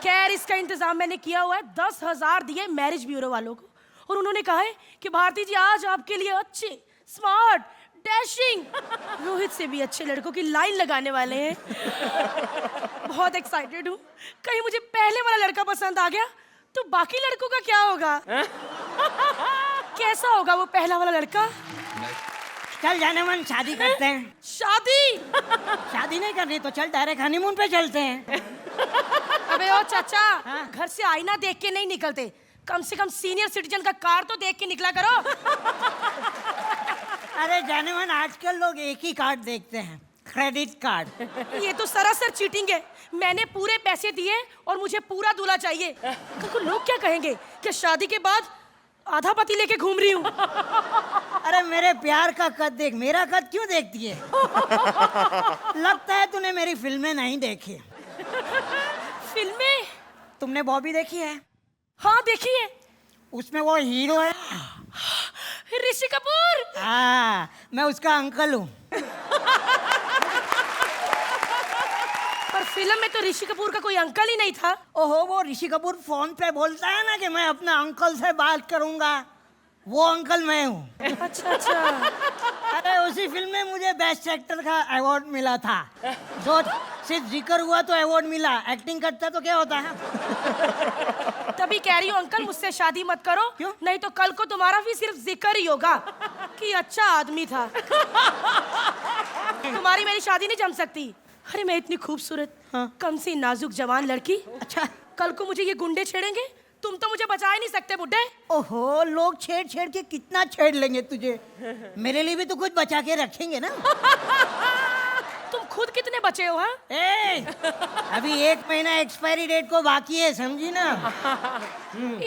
खैर, इसका इंतजाम मैंने किया हुआ है। 10,000 दिए मैरिज ब्यूरो वालों को, और उन्होंने कहा है कि भारती जी आज आपके लिए अच्छे, स्मार्ट, डैशिंग, रोहित से भी अच्छे लड़कों की लाइन लगाने वाले हैं। बहुत एक्साइटेड हूँ। कहीं मुझे पहले वाला लड़का पसंद आ गया तो बाकी लड़कों का क्या होगा? कैसा होगा वो पहला वाला लड़का? चल जाने मन, शादी करते हैं। शादी? शादी नहीं करनी तो चल डायरेक्ट हनीमून पे चलते हैं। अबे ओ चाचा, घर से आईना देख के नहीं निकलते, कम से कम सीनियर सिटीजन का कार्ड तो देख के निकला करो। अरे जाने मन, आजकल लोग एक ही कार्ड देखते हैं, क्रेडिट कार्ड। ये तो सरासर चीटिंग है। मैंने पूरे पैसे दिए और मुझे पूरा दूल्हा चाहिए। कल को लोग क्या कहेंगे कि शादी के बाद आधा पति लेके घूम रही हूँ। अरे मेरे प्यार का कद देख, मेरा कद क्यों देखती है? लगता है तूने मेरी फिल्में नहीं देखी। फिल्में? तुमने बॉबी देखी है? हाँ देखी है। उसमें वो हीरो है, ऋषि कपूर। हाँ, मैं उसका अंकल हूँ। पर फिल्म में तो ऋषि कपूर का कोई अंकल ही नहीं था। ओहो, वो ऋषि कपूर फोन पे बोलता है ना कि मैं अपने अंकल से बात करूंगा, वो अंकल मैं हूँ। अच्छा अच्छा। अरे उसी फिल्म में मुझे बेस्ट एक्टर का अवार्ड मिला था। जो सिर्फ जिक्र हुआ तो अवार्ड मिला, एक्टिंग करता तो क्या होता है? तभी कह रही हूँ अंकल, मुझसे शादी मत करो। क्यों? नहीं तो कल को तुम्हारा भी सिर्फ जिक्र ही होगा कि अच्छा आदमी था। तुम्हारी मेरी शादी नहीं जम सकती। अरे मैं इतनी खूबसूरत, कम सी नाजुक जवान लड़की। अच्छा, कल को मुझे ये गुंडे छेड़ेंगे, तुम तो मुझे बचा ही नहीं सकते बुड्ढे। ओहो, लोग छेड़ छेड़ के कितना छेड़ लेंगे तुझे। मेरे लिए भी तो कुछ बचा के रखेंगे ना। तुम खुद कितने बचे हो? हाँ, अभी 1 महीना एक्सपायरी डेट को बाकी है, समझी ना?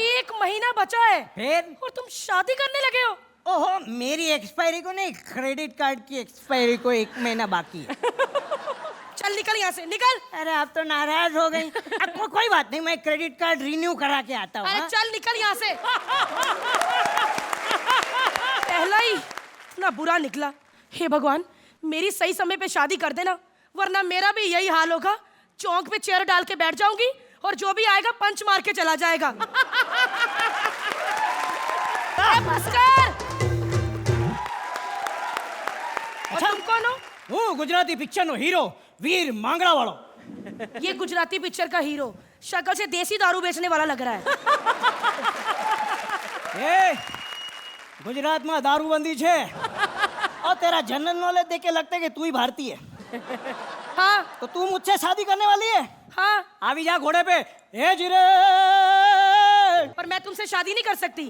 1 महीना बचा है फिर? और तुम शादी करने लगे हो? ओहो, मेरी एक्सपायरी को नहीं, क्रेडिट कार्ड की एक्सपायरी को 1 महीना बाकी है। चल निकल यहाँ से, निकल। अरे आप तो नाराज हो गई। कोई बात नहीं, मैं क्रेडिट कार्ड रिन्यू करा के आता हूँ। अरे हाँ? चल निकल यहाँ से। पहला ही इतना बुरा निकला। हे भगवान, मेरी सही समय पे शादी कर देना, वरना मेरा भी यही हाल होगा। चौक पे चेयर डाल के बैठ जाऊंगी और जो भी आएगा पंच मार के चला जाएगा। बस कर। और तुम कौन हो? હું ગુજરાતી પિક્ચરનો હીરો વીર માંગડાવાળો। ये गुजराती पिक्चर का हीरो शक्ल से देसी दारू बेचने वाला लग रहा है। એ ગુજરાતમાં દારૂબંધી છે और तेरा जनरल नॉलेज देख के लगता है कि तू ही भारतीय है। हाँ तो तू मुझसे शादी करने वाली है? हाँ। आवी जा घोड़े पे। ए जिरे। पर मैं तुमसे शादी नहीं कर सकती।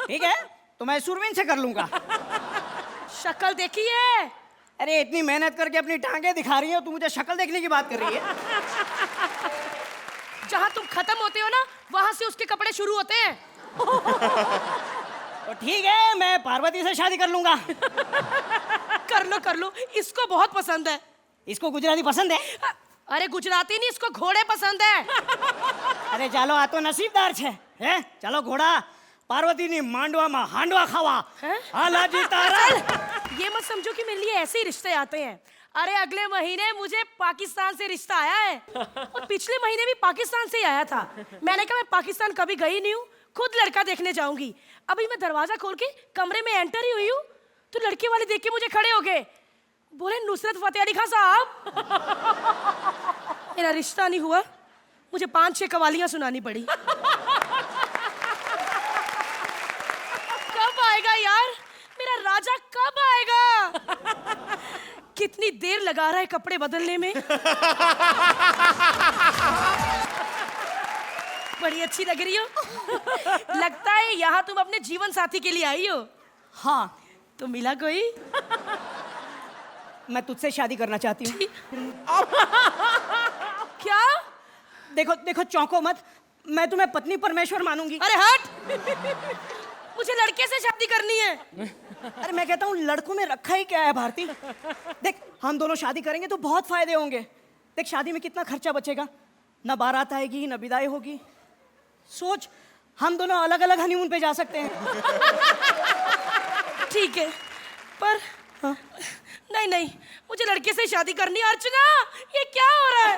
ठीक है, तो मैं सुरवीन से कर लूंगा। शक्ल देखी है? अरे इतनी मेहनत करके अपनी टांगे दिखा रही है, तू मुझे शक्ल देखने की बात कर रही है? जहाँ तुम खत्म होते हो ना, वहां से उसके कपड़े शुरू होते हैं। तो ठीक है, मैं पार्वती से शादी कर लूंगा। कर लो, इसको बहुत पसंद है। इसको गुजराती पसंद है? अरे गुजराती नहीं, इसको घोड़े पसंद है। अरे ચાલો, આ તો નસીબદાર છે। હે ચાલો ઘોડા, પાર્વતીની માંડવામાં હાંડવા ખાવા। હાલાજી તારા। ये मत समझो कि मेरे लिए ऐसे ही रिश्ते आते हैं। अरे अगले महीने मुझे पाकिस्तान से रिश्ता आया है और पिछले महीने भी पाकिस्तान से ही आया था। मैंने कहा मैं पाकिस्तान कभी गई नहीं हूँ, खुद लड़का देखने जाऊंगी। अभी मैं दरवाजा खोल के कमरे में एंटर ही हुई हूँ तो लड़के वाले देख के मुझे खड़े हो गए, बोले नुसरत फतेह अली खान साहब। मेरा रिश्ता नहीं हुआ, मुझे 5-6 कवालियां सुनानी पड़ी। कब आएगा यार मेरा राजा, कब आएगा? कितनी देर लगा रहा है कपड़े बदलने में। बड़ी अच्छी लग रही हो। लगता है यहाँ तुम अपने जीवन साथी के लिए आई हो। हाँ, तो मिला कोई? मैं तुझसे शादी करना चाहती हूँ। क्या? देखो देखो, चौंको मत, मैं तुम्हें पत्नी परमेश्वर मानूंगी। अरे हट, मुझे लड़के से शादी करनी है। अरे मैं कहता हूँ, लड़कों में रखा ही क्या है भारती? देख, हम दोनों शादी करेंगे तो बहुत फायदे होंगे। देख, शादी में कितना खर्चा बचेगा, ना बारात आएगी ना विदाई होगी। सोच, हम दोनों अलग अलग हनीमून पे जा सकते हैं। ठीक है, पर हाँ? नहीं, मुझे लड़के से शादी करनी है। अर्चना, ये क्या हो रहा है?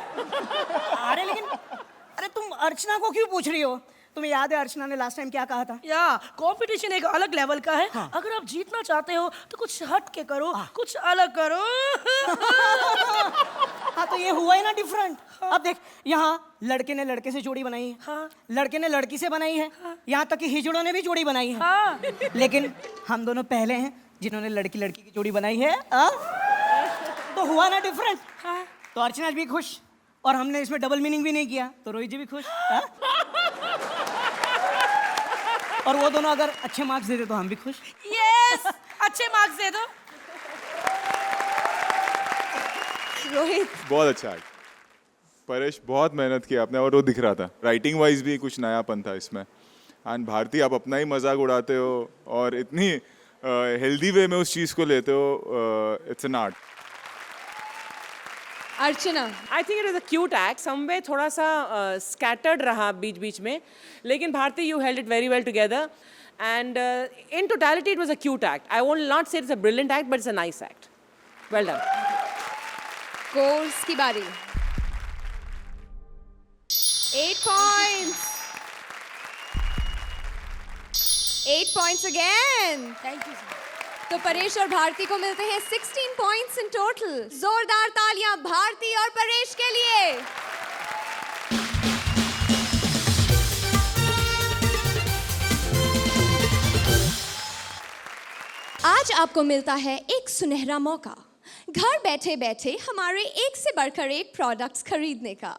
अरे लेकिन, अरे तुम अर्चना को क्यों पूछ रही हो? तुम्हें याद है अर्चना ने लास्ट टाइम क्या कहा था? या कंपटीशन एक अलग लेवल का है। हाँ। अगर आप जीतना चाहते हो तो कुछ हट के करो। हाँ। कुछ अलग करो। हाँ, तो ये हुआ ही ना डिफरेंट। हाँ। अब देख, यहाँ लड़के ने लड़के से जोड़ी बनाई है। हाँ। लड़के ने लड़की से बनाई है। हाँ। यहाँ तक कि हिजड़ों ने भी जोड़ी बनाई है। हाँ। लेकिन हम दोनों पहले हैं जिन्होंने लड़की लड़की की जोड़ी बनाई है। तो हुआ ना डिफरेंट। हाँ। तो अर्चना भी खुश और हमने इसमें डबल मीनिंग भी नहीं किया, तो रोहित जी भी खुश। और वो दोनों अगर अच्छे मार्क्स दे दे तो हम भी खुश। यस, अच्छे मार्क्स दे दो। रोहित, बहुत अच्छा एक्ट। परेश बहुत मेहनत की आपने और वो दिख रहा था। राइटिंग वाइज भी कुछ नयापन था इसमें। एंड भारती, आप अपना ही मजाक उड़ाते हो और इतनी हेल्दी वे में उस चीज़ को लेते हो। It's an art. Archana, I think it was a cute act. Somewhere थोड़ा सा scattered रहा बीच बीच में, लेकिन Bharti you held it very well together, and in totality it was a cute act. I will not say it's a brilliant act, but it's a nice act. Well done. Course की बारी। 8 points. 8 points again. Thank you. तो परेश और भारती को मिलते हैं 16 points in total. जोरदार तालियां भारती और परेश के लिए। आज आपको मिलता है एक सुनहरा मौका, घर बैठे बैठे हमारे एक से बढ़कर एक प्रोडक्ट्स खरीदने का।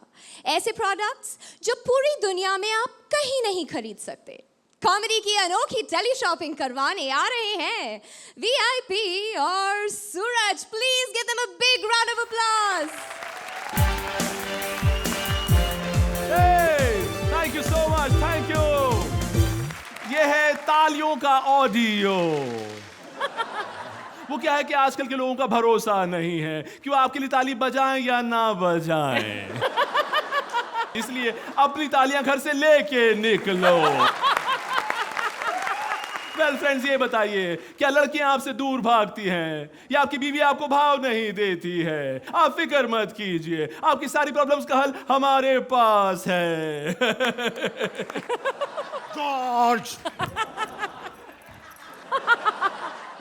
ऐसे प्रोडक्ट्स जो पूरी दुनिया में आप कहीं नहीं खरीद सकते। कॉमेडी की अनोखी टेली शॉपिंग करवाने आ रहे हैं वीआईपी और Suraj. Please give them a big round of applause. Thank you so much, thank you. ये है तालियों का ऑडियो। वो क्या है कि आजकल के लोगों का भरोसा नहीं है कि वो आपके लिए ताली बजाएं या ना बजाएं। इसलिए अपनी तालियां घर से लेके निकलो। वेल फ्रेंड्स, ये बताइए, क्या लड़कियां आपसे दूर भागती हैं या आपकी बीवी आपको भाव नहीं देती है? आप फिक्र मत कीजिए, आपकी सारी प्रॉब्लम्स का हल हमारे पास है। जॉर्ज,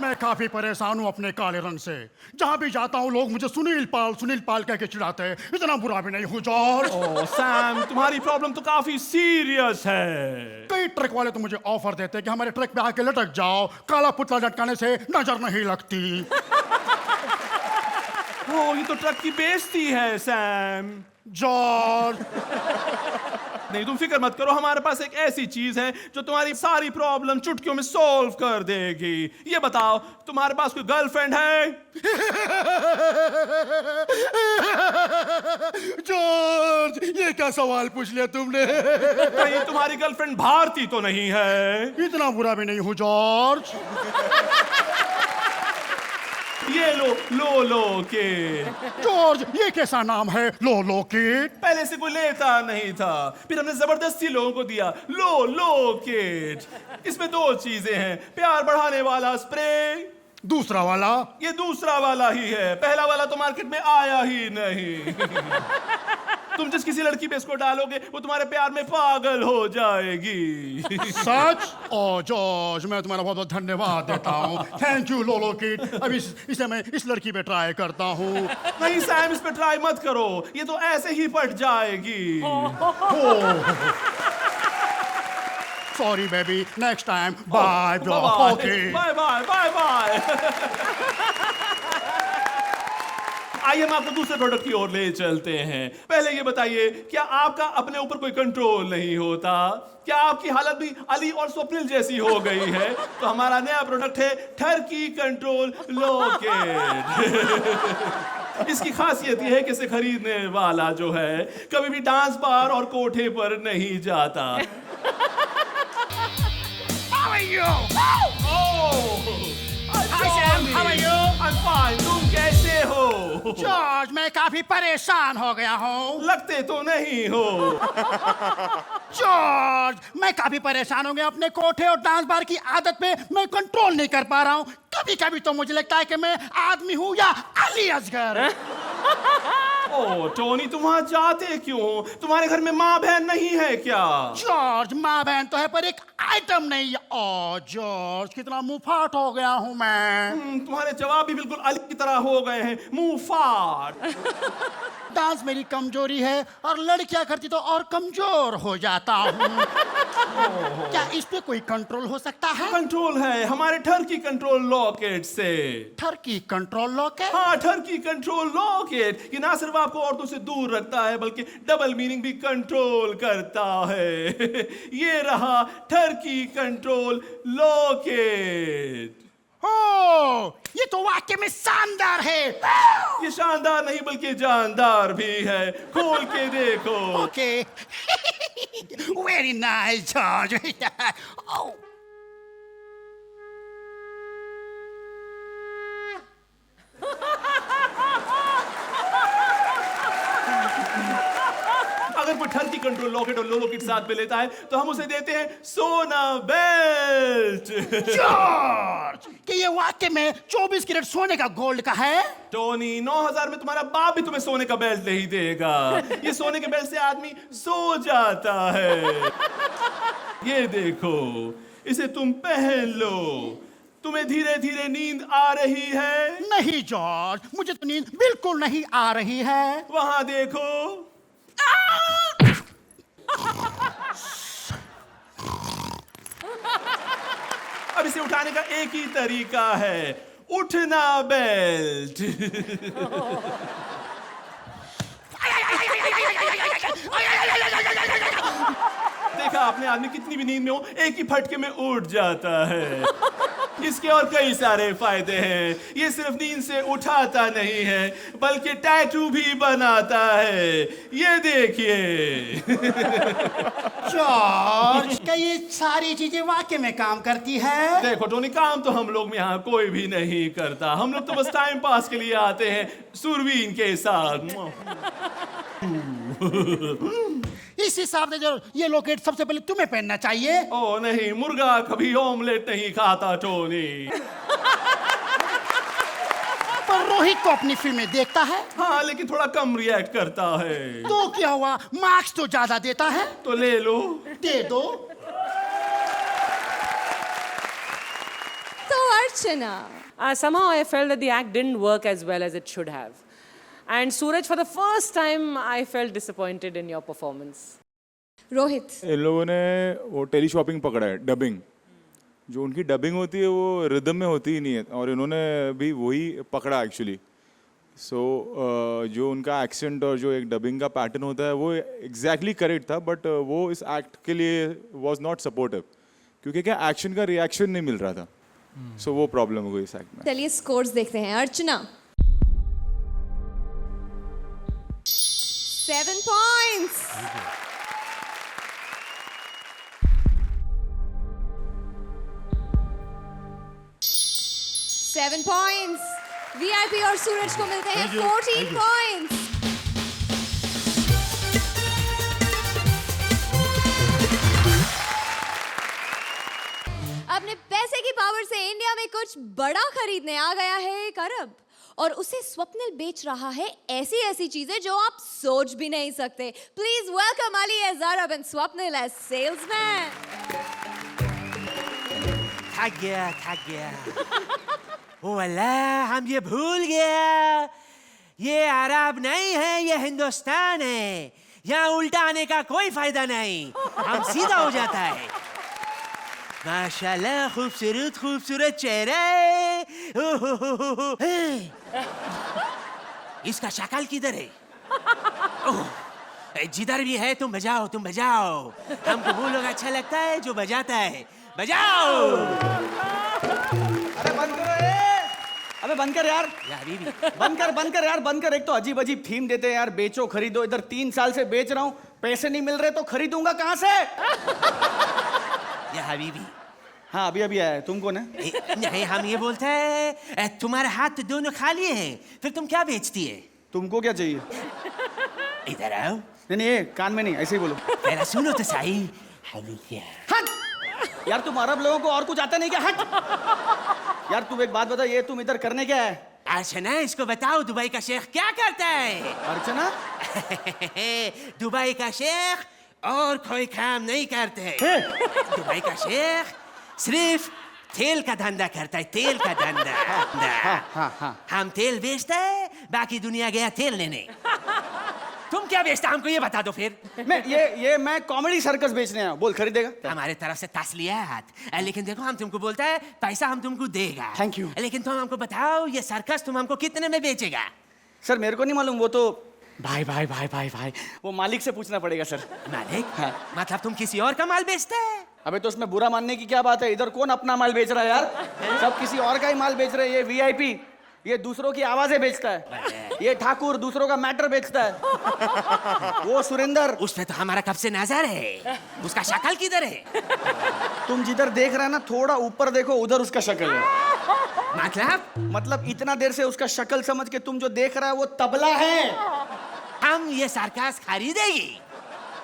मैं काफी परेशान हूँ अपने काले रंग से। जहाँ भी जाता हूँ लोग मुझे सुनील पाल कह के चिढ़ाते हैं। इतना बुरा भी नहीं हूँ जॉर्ज। ओह सैम, तुम्हारी प्रॉब्लम तो काफी सीरियस है। कई ट्रक वाले तो मुझे ऑफर देते हैं कि हमारे ट्रक पे आके लटक जाओ, काला पुतला लटकाने से नजर नहीं लगती। ओह, ये तो ट्रक की बेइज्जती है सैम। जॉर्ज, नहीं, तुम फिक्र मत करो, हमारे पास एक ऐसी चीज है जो तुम्हारी सारी प्रॉब्लम चुटकियों में सॉल्व कर देगी। ये बताओ, तुम्हारे पास कोई गर्लफ्रेंड है? जॉर्ज, ये क्या सवाल पूछ लिया तुमने? कहीं तुम्हारी गर्लफ्रेंड भारती तो नहीं है? इतना बुरा भी नहीं हूँ जॉर्ज। ये लो के। जॉर्ज, ये कैसा नाम है लो किड? पहले से कोई लेता नहीं था, फिर हमने जबरदस्ती लोगों को दिया लो किड। इसमें 2 चीजें हैं, प्यार बढ़ाने वाला स्प्रे, दूसरा वाला? ये दूसरा वाला ही है, पहला वाला तो मार्केट में आया ही नहीं। तुम जिस किसी लड़की पे इसको डालोगे वो तुम्हारे प्यार में पागल हो जाएगी। सच? ओ जॉर्ज, मैं तुम्हारा बहुत बहुत धन्यवाद देता हूँ। थैंक यू लोलो किड। अब इसे मैं इस लड़की पे ट्राई करता हूँ। नहीं सैम, इस पे ट्राई मत करो, ये तो ऐसे ही फट जाएगी। Sorry baby, next time. Bye okay. Bye bye bye bye. आइए हम आपको दूसरे प्रोडक्ट की ओर ले चलते हैं। पहले ये बताइए, क्या आपका अपने ऊपर कोई कंट्रोल नहीं होता? क्या आपकी हालत भी अली और स्वप्निल जैसी हो गई है? तो हमारा नया प्रोडक्ट है ठरकी कंट्रोल लॉकेट। इसकी खासियत यह है कि इसे खरीदने वाला जो है कभी भी डांस बार और कोठे पर नहीं जाता। How are you? Hi Sam, how are you? I'm fine. तुम कैसे हो? जॉर्ज, मैं काफी परेशान हो गया हूँ। लगते तो नहीं हो। जॉर्ज, मैं काफी परेशान हो गया अपने कोठे और डांस बार की आदत पे। मैं कंट्रोल नहीं कर पा रहा हूँ। कभी कभी तो मुझे लगता है कि मैं आदमी हूँ या अली असगर। ओह टोनी, तुम वहां जाते क्यों हो? तुम्हारे घर में माँ बहन नहीं है क्या? जॉर्ज, माँ बहन तो है पर एक आइटम नहीं है। ओ जॉर्ज, कितना मुंहफाट हो गया हूँ मैं। तुम्हारे जवाब भी बिल्कुल अली की तरह हो गए हैं, मुंह फाट। डांस मेरी कमजोरी है और लड़कियां करती तो और कमजोर हो जाता हूँ। क्या इस पे कोई कंट्रोल हो सकता है? कंट्रोल है हमारे ठरकी कंट्रोल लॉकेट से। ठरकी कंट्रोल लॉकेट? हाँ, ठरकी कंट्रोल लॉकेट। ये ना सिर्फ आपको औरतों से दूर रखता है बल्कि डबल मीनिंग भी कंट्रोल करता है। ये रहा टर्की कंट्रोल लॉकेट। हो, ये तो वाकई में शानदार है। ये शानदार नहीं बल्कि जानदार भी है, खोल के देखो। Okay, very nice George. अगर कोई टर्की कंट्रोल लॉकेट और लोलो किट साथ में लेता है तो हम उसे देते हैं सोना बेल्ट। जॉर्ज, कि ये वाकई में 24 कैरेट सोने का गोल्ड का है? टोनी, 9000 में तुम्हारा बाप भी तुम्हें सोने का बेल्ट नहीं देगा। ये सोने के बेल्ट से आदमी सो जाता है। ये देखो, इसे तुम पहन लो। तुम्हें धीरे धीरे नींद आ रही है? नहीं जॉर्ज, मुझे तो नींद बिल्कुल नहीं आ रही है। वहां देखो। अब इसे उठाने का एक ही तरीका है, उठना बेल्ट। देखा आपने, आदमी कितनी भी नींद में हो एक ही फटके में उठ जाता है। इसके और कई सारे फायदे हैं। ये सिर्फ नींद से उठाता नहीं है बल्कि टैटू भी बनाता है। ये देखिए। जॉर्ज, क्या ये सारी चीजें वाकई में काम करती है? देखो टोनी, काम तो हम लोग में यहाँ कोई भी नहीं करता। हम लोग तो बस टाइम पास के लिए आते हैं सुरवीन के साथ। इस हिसाब से जो ये लॉकेट सबसे पहले तुम्हें पहनना चाहिए। ओ नहीं, मुर्गा कभी ऑमलेट नहीं खाता टोनी। पर रोहित को अपनी फिल्में देखता है। हाँ, लेकिन थोड़ा कम रिएक्ट करता है। तो क्या हुआ, मार्क्स तो ज्यादा देता है। तो ले लो। दे दो। तो अर्चना, Somehow I felt that the act didn't work as well as it should have. And Suraj, for the first time, I felt disappointed in your performance. Rohit, इन लोगों ने वो टेलीशॉपिंग पकड़ा है, डबिंग। जो उनकी डबिंग होती है वो रिदम में होती ही नहीं है, और इन्होंने भी वही पकड़ा एक्चुअली। सो जो उनका एक्सेंट और जो एक डबिंग का पैटर्न होता है वो एग्जैक्टली करेक्ट था, बट वो इस एक्ट के लिए वॉज नॉट सपोर्टिव, क्योंकि क्या एक्शन का रिएक्शन नहीं मिल रहा था। सो वो प्रॉब्लम हो गई इस एक्ट में। चलिए स्कोर्स देखते हैं। अर्चना 7 points. Seven points. VIP और सूरज को मिलते हैं 14 points. अपने पैसे की पावर से इंडिया में कुछ बड़ा खरीदने आ गया है एक अरब, और उसे स्वप्निल बेच रहा है ऐसी ऐसी चीजें जो आप सोच भी नहीं सकते। Please welcome Ali as Arab and Swapnil as salesman. थक गया। ओ अल्लाह, हम ये भूल गया, ये अरब नहीं है, ये हिंदुस्तान है। यहाँ उल्टा आने का कोई फायदा नहीं, हम सीधा हो जाता है। माशाल्लाह, खूबसूरत खूबसूरत चेहरे। इसका शक्ल किधर है? जिधर भी है तुम बजाओ, तुम बजाओ। हमको वो लोग अच्छा लगता है जो बजाता है। बजाओ। अरे बंद करो अबे बंद कर यार। बंद कर यार, बंद कर। एक तो अजीब अजीब थीम देते हैं यार, बेचो खरीदो। इधर 3 साल से बेच रहा हूँ, पैसे नहीं मिल रहे तो खरीदूंगा कहाँ से? या हबीबी। हाँ, अभी अभी आया है। तुम कौन है? नहीं, हम ये बोलते हैं तुम्हारे हाथ दोनों खाली हैं, फिर तुम क्या बेचती है? तुमको क्या चाहिए? इधर आओ। नहीं, ये कान में नहीं, ऐसे ही बोलो। पहला सुनो तो सही। हट यार, तुम अरब लोगों को और कुछ आता नहीं क्या? हट यार, तुम एक बात बता, ये तुम इधर करने क्या है? अर्चना, इसको बताओ दुबई का शेख क्या करता है? अर्चना? दुबई का शेख और कोई काम नहीं करते। दुबई का शेख सिर्फ तेल का धंधा करता है, तेल का धंधा। हम तेल बेचते हैं, बाकी दुनिया गया तेल लेने। तुम क्या बेचता, हमको ये बता दो फिर। मैं कॉमेडी सर्कस बेचने आया हूं। बोल, खरीदेगा? हमारे तरफ से तस्लियात, लेकिन देखो हम तुमको बोलता है पैसा हम तुमको देगा। Thank you. लेकिन तुम हमको बताओ ये सर्कस तुम हमको कितने में बेचेगा? सर मेरे को नहीं मालूम, वो तो भाई भाई भाई भाई भाई वो मालिक से पूछना पड़ेगा सर। मालिक मतलब तुम किसी और का माल बेचते हैं? अबे तो उसमें बुरा मानने की क्या बात है? इधर कौन अपना माल बेच रहा है यार? सब किसी और का ही माल बेच रहे हैं। ये वीआईपी ये दूसरों की आवाजें बेचता है, ये ठाकुर दूसरों का मैटर बेचता है, वो सुरेंदर उस पे तो हमारा कब से नजर है। उसका शक्ल किधर है? तुम जिधर देख रहे हैं ना थोड़ा ऊपर देखो, उधर उसका शक्ल है। मतलब इतना देर से उसका शक्ल समझ के तुम जो देख रहा है वो तबला है। हम ये सार्कास खरीदेगी,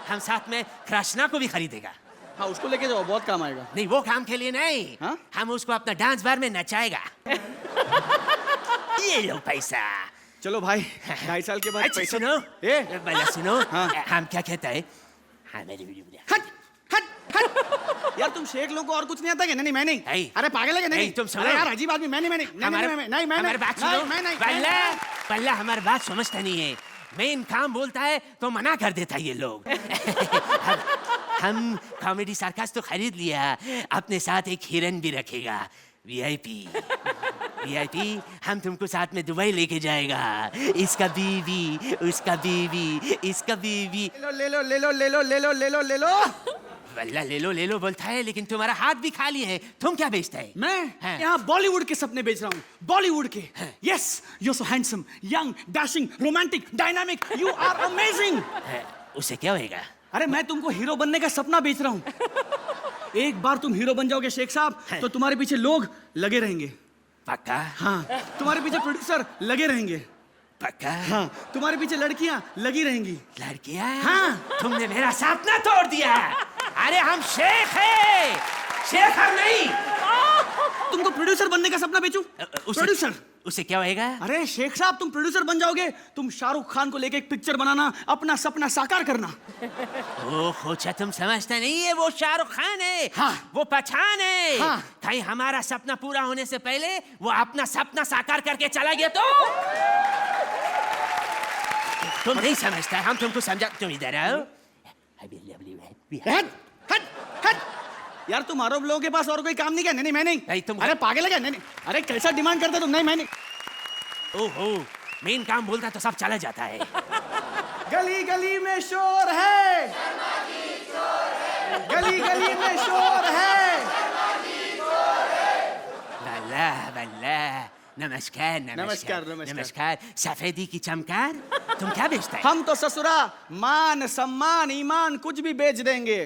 हम साथ में कृष्णा को भी खरीदेगा। हाँ उसको लेके जाओ, बहुत काम आएगा। नहीं वो काम के लिए नहीं, हाँ? हम उसको अपना डांस बार में नचाएगा। ये लो पैसा। चलो भाई 2.5 साल के बाद अच्छा पैसा। सुनो, भला सुनो, हाँ। हम क्या कहते हैं? हाँ मेरी हट हट हट यार तुम शेख लोगों को और कुछ नहीं आता क्या? नहीं मैं नहीं। अरे पागल है क्या? नहीं तुम सुनो। अरे यार अजीब आदमी, मैं नहीं हमारी बात सुनो। मैं नहीं पल्ला हमारी बात समझता नहीं है। मेन काम बोलता है तो मना कर देता है ये लोग। हम कॉमेडी सर्कस तो खरीद लिया, अपने साथ एक हिरन भी रखेगा। वीआईपी हम तुमको साथ में दुबई लेके जाएगा। इसका बीवी, उसका बीवी, इसका बीवी। ले लो ले लो ले लो ले लो ले लो ले लो। वल्ला ले लो बोलता है, लेकिन तुम्हारा हाथ भी खाली है। तुम क्या बेचता है? मैं यहाँ बॉलीवुड के सपने बेच रहा हूँ, बॉलीवुड के। Yes you so handsome, young, dashing, romantic, dynamic, you are amazing. उससे क्या होएगा? अरे मैं तुमको हीरो बनने का सपना बेच रहा हूँ। एक बार तुम हीरो बन जाओगे शेख साहब तो तुम्हारे पीछे लोग लगे रहेंगे। पक्का? हाँ तुम्हारे पीछे प्रोड्यूसर लगे रहेंगे। पक्का? हाँ तुम्हारे पीछे लड़कियां लगी रहेंगी। लड़कियां? हाँ तुमने मेरा सपना तोड़ दिया। अरे हम शेख हैं, शेख हम नहीं। तुमको प्रोड्यूसर बनने का सपना बेचूं? प्रोड्यूसर? उससे क्या होएगा? अरे शेख साहब तुम प्रोड्यूसर बन जाओगे, तुम शाहरुख खान को लेके एक पिक्चर बनाना, अपना सपना साकार करना। ओह अच्छा तुम समझता नहीं है, वो शाहरुख खान है। हाँ। वो पठान है। हाँ। कहीं हमारा सपना पूरा होने से पहले वो अपना सपना साकार करके चला गया तो? तुम नहीं समझता, हम तुमको समझा। तुम इधर आओ। हट हट हट यार तुम अरब लोगों के पास और कोई काम नहीं क्या? नहीं मैं नहीं। तुम अरे पागल है क्या? नहीं अरे कैसा डिमांड करते तुम? नहीं मैं नहीं। ओहो मेन काम बोलता तो सब चला जाता है। गली गली में शोर है, गली गली में शोर है। बल्ला नमस्कार नमस्कार। नमस्कार। सफेदी की चमकार, तुम क्या बेचते हैं? हम तो ससुरा मान सम्मान ईमान कुछ भी बेच देंगे।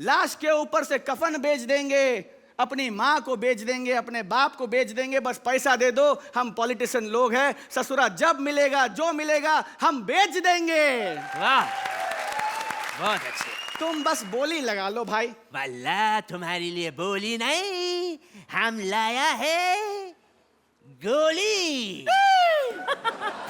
लाश के ऊपर से कफन बेच देंगे, अपनी माँ को बेच देंगे, अपने बाप को बेच देंगे, बस पैसा दे दो। हम पॉलिटिशियन लोग हैं, ससुरा जब मिलेगा जो मिलेगा हम बेच देंगे। वाह बहुत अच्छे। तुम बस बोली लगा लो भाई। वल्ला तुम्हारे लिए बोली नहीं, हम लाया है गोली।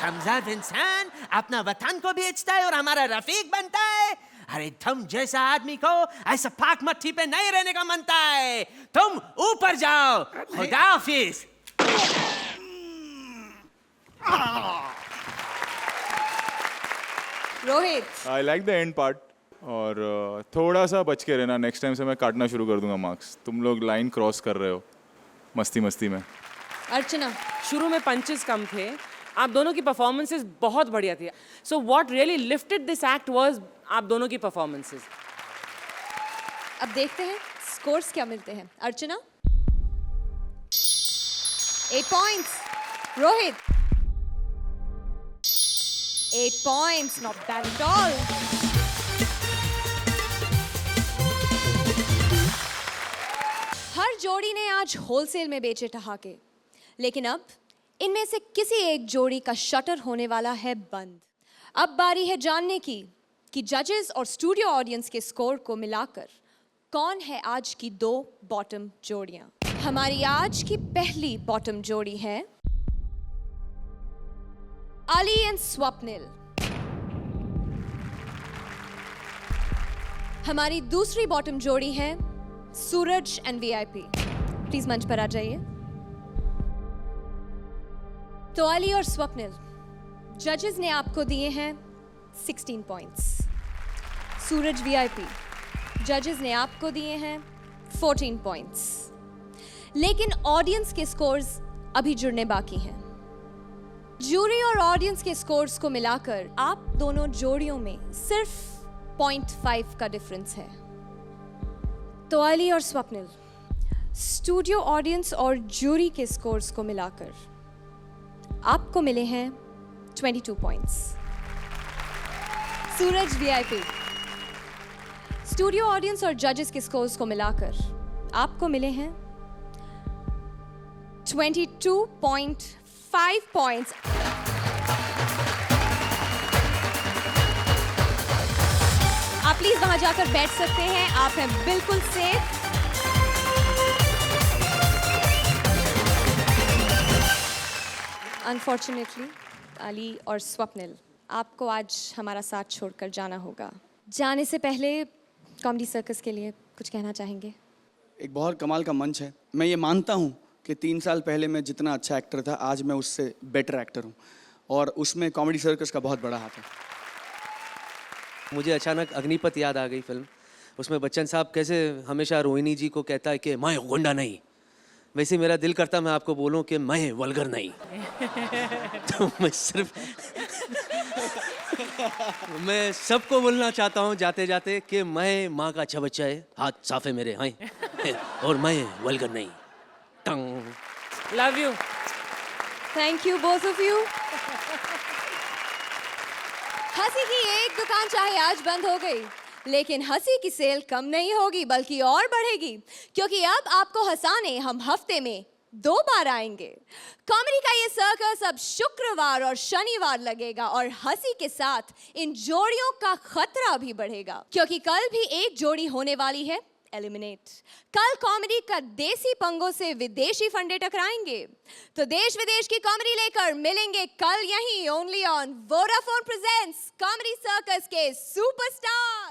हमजाद इंसान अपना वतन को बेचता है और हमारा रफीक बनता है। अरे तुम जैसा आदमी को ऐसा पाक मट्टी पे नहीं रहने का मनता है। तुम ऊपर जाओ। खुदा हाफिज। Rohit I like the end part. और थोड़ा सा बच के रहना, नेक्स्ट टाइम से मैं काटना शुरू कर दूंगा मार्क्स। तुम लोग लाइन क्रॉस कर रहे हो मस्ती मस्ती में। अर्चना शुरू में पंचेस कम थे, आप दोनों की परफॉर्मेंसेस बहुत बढ़िया थी। So what really lifted this act was आप दोनों की परफॉर्मेंसेस। अब देखते हैं स्कोर्स क्या मिलते हैं। Archana 8 points, Rohit 8 points, not bad at all. हर जोड़ी ने आज होलसेल में बेचे ठहाके, लेकिन अब इनमें से किसी एक जोड़ी का शटर होने वाला है बंद। अब बारी है जानने की कि जजेस और स्टूडियो ऑडियंस के स्कोर को मिलाकर कौन है आज की 2 बॉटम जोड़ियां। हमारी आज की पहली बॉटम जोड़ी है अली एंड स्वप्निल। हमारी दूसरी बॉटम जोड़ी है सूरज एंड वीआईपी। प्लीज मंच पर आ जाइए। तो अली और स्वप्निल, जजेस ने आपको दिए हैं 16 पॉइंट्स। सूरज वीआईपी, जजेस ने आपको दिए हैं 14 पॉइंट्स। लेकिन ऑडियंस के स्कोर्स अभी जुड़ने बाकी हैं। जूरी और ऑडियंस के स्कोर्स को मिलाकर आप दोनों जोड़ियों में सिर्फ 0.5 का डिफरेंस है। तो अली और स्वप्निल, स्टूडियो ऑडियंस और जूरी के स्कोर्स को मिलाकर आपको मिले हैं 22 पॉइंट्स। सूरज वीआईपी, स्टूडियो ऑडियंस और जजेस के स्कोर्स को मिलाकर आपको मिले हैं 22.5 पॉइंट्स। आप प्लीज वहां जाकर बैठ सकते हैं, आप हैं बिल्कुल सेफ। अनफॉर्चुनेटली अली और स्वप्निल, आपको आज हमारा साथ छोड़कर जाना होगा। जाने से पहले कॉमेडी सर्कस के लिए कुछ कहना चाहेंगे? एक बहुत कमाल का मंच है। मैं ये मानता हूँ कि 3 साल पहले मैं जितना अच्छा एक्टर था, आज मैं उससे बेटर एक्टर हूँ, और उसमें कॉमेडी सर्कस का बहुत बड़ा हाथ है। मुझे अचानक अग्निपथ याद आ गई फिल्म। उसमें बच्चन साहब कैसे हमेशा रोहिणी जी को कहता है कि मैं गुंडा नहीं, वैसे मेरा दिल करता मैं आपको बोलूं कि मैं वल्गर नहीं। तो मैं सबको बोलना चाहता हूं जाते जाते कि मैं माँ का अच्छा बच्चा है, हाथ साफ है मेरे, हाँ, और मैं वल्गर नहीं। Tongue. Love you. Thank you both of you. हंसी की एक दुकान चाहे आज बंद हो गई, लेकिन हंसी की सेल कम नहीं होगी बल्कि और बढ़ेगी, क्योंकि अब आपको हंसाने हम हफ्ते में 2 बार आएंगे। कॉमेडी का ये सर्कस अब शुक्रवार और शनिवार लगेगा, और हंसी के साथ इन जोड़ियों का खतरा भी बढ़ेगा, क्योंकि कल भी एक जोड़ी होने वाली है एलिमिनेट। कल कॉमेडी का देसी पंगों से विदेशी फंडे टकराएंगे। तो देश विदेश की कॉमेडी लेकर मिलेंगे कल यहीं only on Vodafone presents comedy circus के सुपरस्टार।